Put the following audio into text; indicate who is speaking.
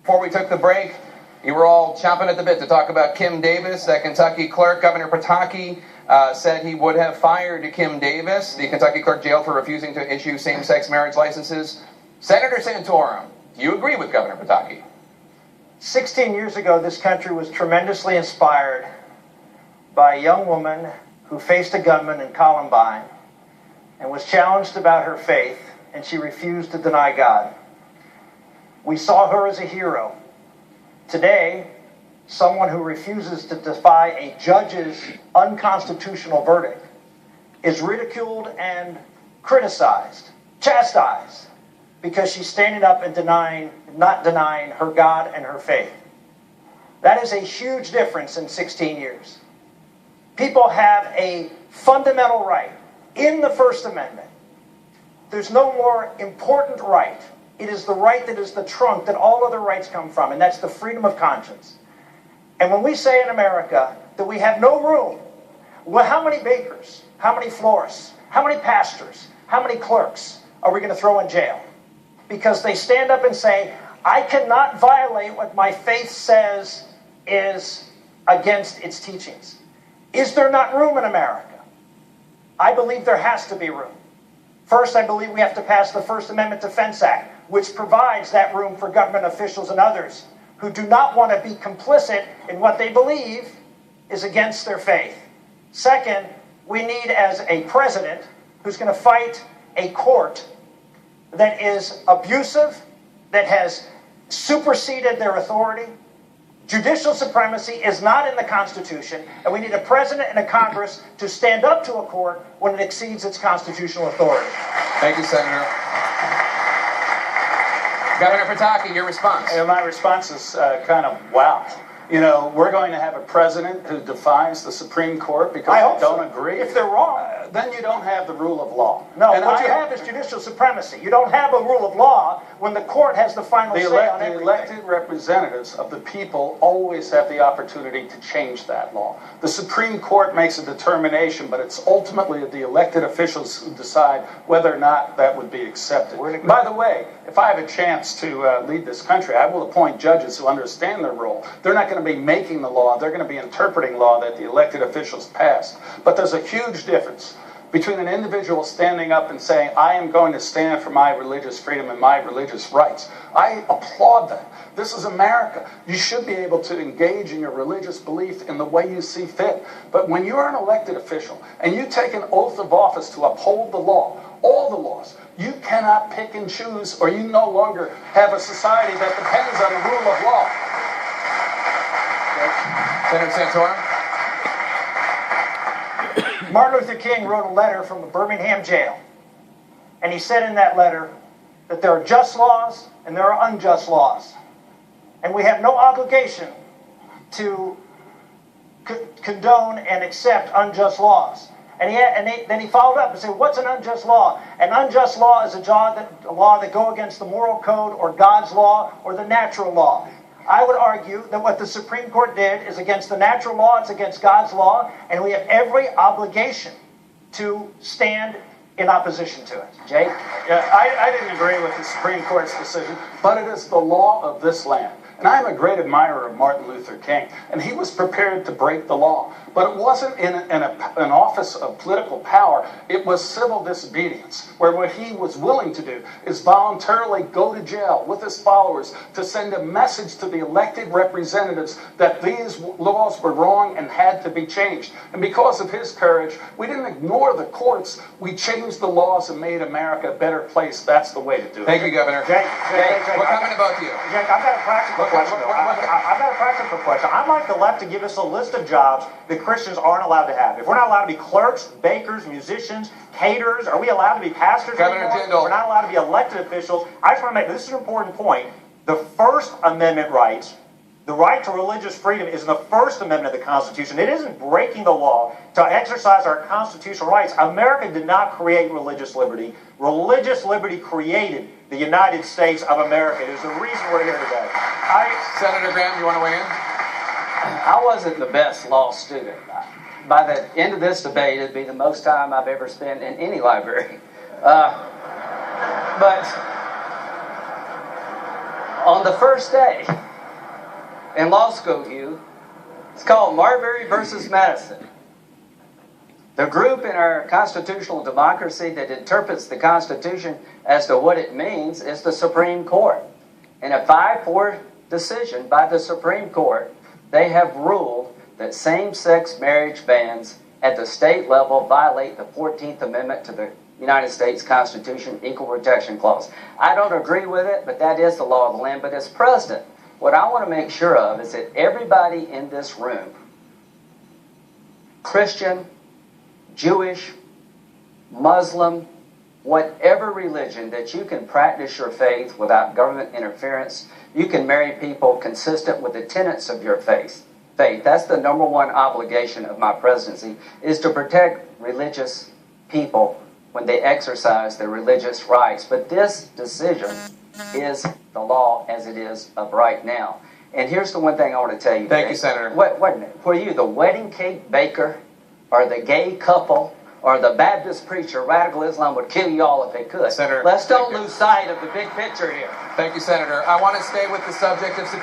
Speaker 1: Before we took the break, you were all chomping at the bit to talk about Kim Davis, that Kentucky clerk. Governor Pataki said he would have fired Kim Davis, the Kentucky clerk jailed for refusing to issue same-sex marriage licenses. Senator Santorum, do you agree with Governor Pataki?
Speaker 2: 16 years ago, this country was tremendously inspired by a young woman who faced a gunman in Columbine and was challenged about her faith, and she refused to deny God. We saw her as a hero. Today, someone who refuses to defy a judge's unconstitutional verdict is ridiculed and criticized, chastised, because she's standing up and not denying her God and her faith. That is a huge difference in 16 years. People have a fundamental right in the First Amendment. There's no more important right. It is the right that is the trunk that all other rights come from, and that's the freedom of conscience. And when we say in America that we have no room, well, how many bakers, how many florists, how many pastors, how many clerks are we going to throw in jail? Because they stand up and say, I cannot violate what my faith says is against its teachings. Is there not room in America? I believe there has to be room. First, I believe we have to pass the First Amendment Defense Act, which provides that room for government officials and others who do not want to be complicit in what they believe is against their faith. Second, we need as a president who's going to fight a court that is abusive, that has superseded their authority. Judicial supremacy is not in the Constitution, and we need a president and a Congress to stand up to a court when it exceeds its constitutional authority.
Speaker 1: Thank you, Senator. Governor Pataki, your response.
Speaker 3: My response is kind of wow. You know, we're going to have a president who defies the Supreme Court because they don't agree.
Speaker 2: If they're wrong.
Speaker 3: Then you don't have the rule of law.
Speaker 2: No, what you have is judicial supremacy. You don't have a rule of law when the court has the final say on everything.
Speaker 3: The elected representatives of the people always have the opportunity to change that law. The Supreme Court makes a determination, but it's ultimately the elected officials who decide whether or not that would be accepted. By the way, if I have a chance to lead this country, I will appoint judges who understand their role. They're not going to be making the law. They're going to be interpreting law that the elected officials pass. But there's a huge difference between an individual standing up and saying, I am going to stand for my religious freedom and my religious rights. I applaud that. This is America. You should be able to engage in your religious belief in the way you see fit. But when you're an elected official and you take an oath of office to uphold the law, all the laws, you cannot pick and choose, or you no longer have a society that depends on the rule of law.
Speaker 1: Senator Santorum.
Speaker 2: Martin Luther King wrote a letter from the Birmingham jail. And he said in that letter that there are just laws and there are unjust laws. And we have no obligation to condone and accept unjust laws. Then he followed up and said, what's an unjust law? An unjust law is a law that go against the moral code or God's law or the natural law. I would argue that what the Supreme Court did is against the natural law, it's against God's law, and we have every obligation to stand in opposition to it. Jay?
Speaker 3: Yeah, I didn't agree with the Supreme Court's decision, but it is the law of this land. And I'm a great admirer of Martin Luther King, and he was prepared to break the law. But it wasn't in an office of political power. It was civil disobedience, where what he was willing to do is voluntarily go to jail with his followers to send a message to the elected representatives that these laws were wrong and had to be changed. And because of his courage, we didn't ignore the courts. We changed the laws and made America a better place. That's the way to do it.
Speaker 1: Thank you, Governor.
Speaker 2: Jake,
Speaker 1: what comment about you?
Speaker 2: Jake, I've got a practical question. I've got a practical question. I'd like the left to give us a list of jobs that Christians aren't allowed to have. If we're not allowed to be clerks, bakers, musicians, caterers, are we allowed to be pastors
Speaker 1: Governor
Speaker 2: anymore?
Speaker 1: Jindal.
Speaker 2: We're not allowed to be elected officials. I just want to make this is an important point. The First Amendment rights, the right to religious freedom, is in the First Amendment of the Constitution. It isn't breaking the law to exercise our constitutional rights. America did not create religious liberty. Religious liberty created the United States of America. There's a reason we're here today.
Speaker 1: Senator Graham, you want to weigh in?
Speaker 4: I wasn't the best law student. By the end of this debate, it'd be the most time I've ever spent in any library. But on the first day in law school, it's called Marbury versus Madison. The group in our constitutional democracy that interprets the Constitution as to what it means is the Supreme Court. In a 5-4 decision by the Supreme Court, they have ruled that same-sex marriage bans at the state level violate the 14th Amendment to the United States Constitution, Equal Protection Clause. I don't agree with it, but that is the law of the land. But as president, what I want to make sure of is that everybody in this room, Christian, Jewish, Muslim, whatever religion, that you can practice your faith without government interference. You can marry people consistent with the tenets of your faith. That's the number one obligation of my presidency, is to protect religious people when they exercise their religious rights. But this decision is the law as it is of right now. And here's the one thing I want to tell you.
Speaker 1: Thank you, Senator.
Speaker 4: Wait a minute. Were you the wedding cake baker, or the gay couple, or the Baptist preacher? Radical Islam would kill you all if it could.
Speaker 1: Senator,
Speaker 4: Let's don't lose sight of the big picture here.
Speaker 1: Thank you, Senator. I want to stay with the subject of security.